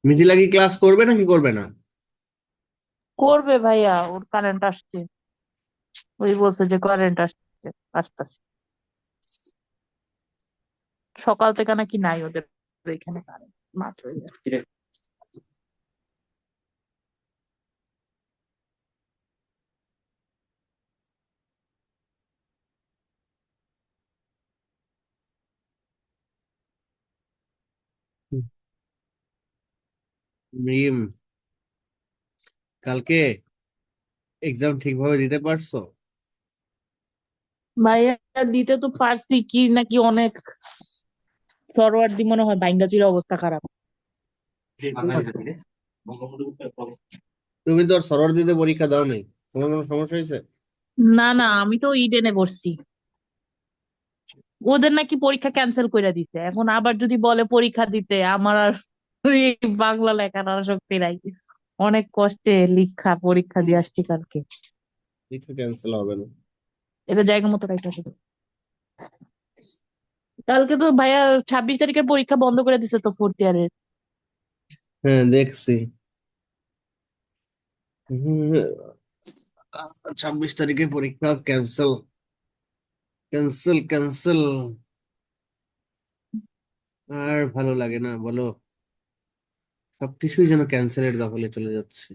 মিথিলা কি ক্লাস করবে নাকি করবে না? করবে ভাইয়া, ওর কারেন্ট আসছে। ওই বলছে যে কারেন্ট আসছে, আসতেছে। সকাল থেকে নাকি নাই ওদের এখানে কারেন্ট, মাত্র মিম, কালকে এক্সাম ঠিকভাবে দিতে পারছো? ভাইয়া দিতে তো পারছি, কি নাকি অনেক ফরওয়ার্ড দি মনে হয় বাইঙ্গা চির অবস্থা খারাপ। তুমি তো আর সরোয়ার দিতে পরীক্ষা দাও নাই, তোমার কোনো সমস্যা হয়েছে? না না, আমি তো ইডেনে পড়ছি। ওদের নাকি পরীক্ষা ক্যান্সেল করে দিতে, এখন আবার যদি বলে পরীক্ষা দিতে, আমার আর এই বাংলা লেখার আর শক্তি নাই। অনেক কষ্টে লিখা পরীক্ষা দিয়ে আসছি কালকে। পরীক্ষা ক্যান্সেল হবে না। এটা জায়গা মতো রাইট আসবে। কালকে তো ভাইয়া 26 তারিখের পরীক্ষা বন্ধ করে দিছে তো, ফোর্থ ইয়ারের। হ্যাঁ, দেখছি। 26 তারিখে পরীক্ষা ক্যান্সেল, ক্যান্সেল, ক্যান্সেল। আর ভালো লাগে না বলো, সবকিছুই যেন ক্যান্সেলের দখলে চলে যাচ্ছে।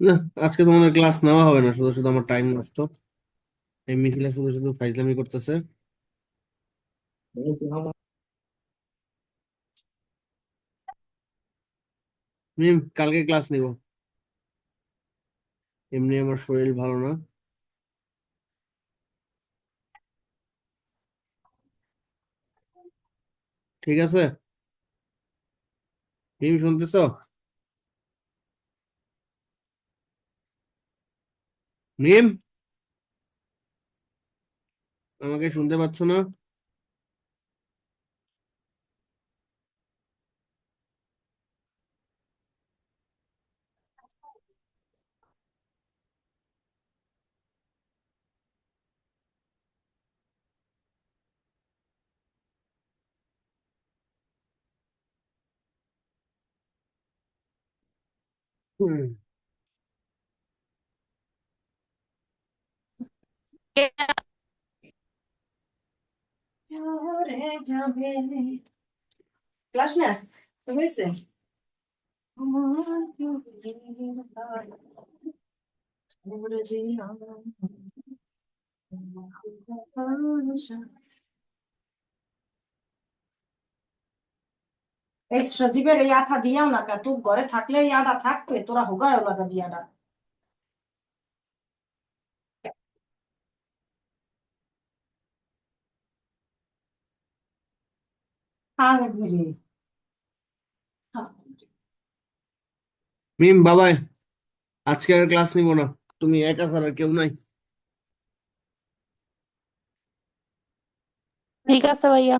না, আজকে তোমাদের ক্লাস নেওয়া হবে না, শুধু শুধু আমার টাইম নষ্ট। এই মিথিলা শুধু শুধু ফাইজলামি করতেছে। কালকে ক্লাস নিব, এমনি আমার শরীর ভালো না। ঠিক আছে? শুনতেছো? মিম, আমাকে শুনতে পাচ্ছ না? হুম। ঝরে যাবে ক্লাস নেস হয়েছে আমার চোখের পানি ঝরে দিলাম এই সজীবের এই আঠা দিয়াও না কা তুই ঘরে থাকলে এই আঠা থাকবে তোরা হোগায় লাগা বিয়াটা হ্যাঁ ঘুরে বাবাই, আজকে আর ক্লাস নিব না, তুমি একা ছাড়া আর কেউ নাই। ঠিক আছে ভাইয়া।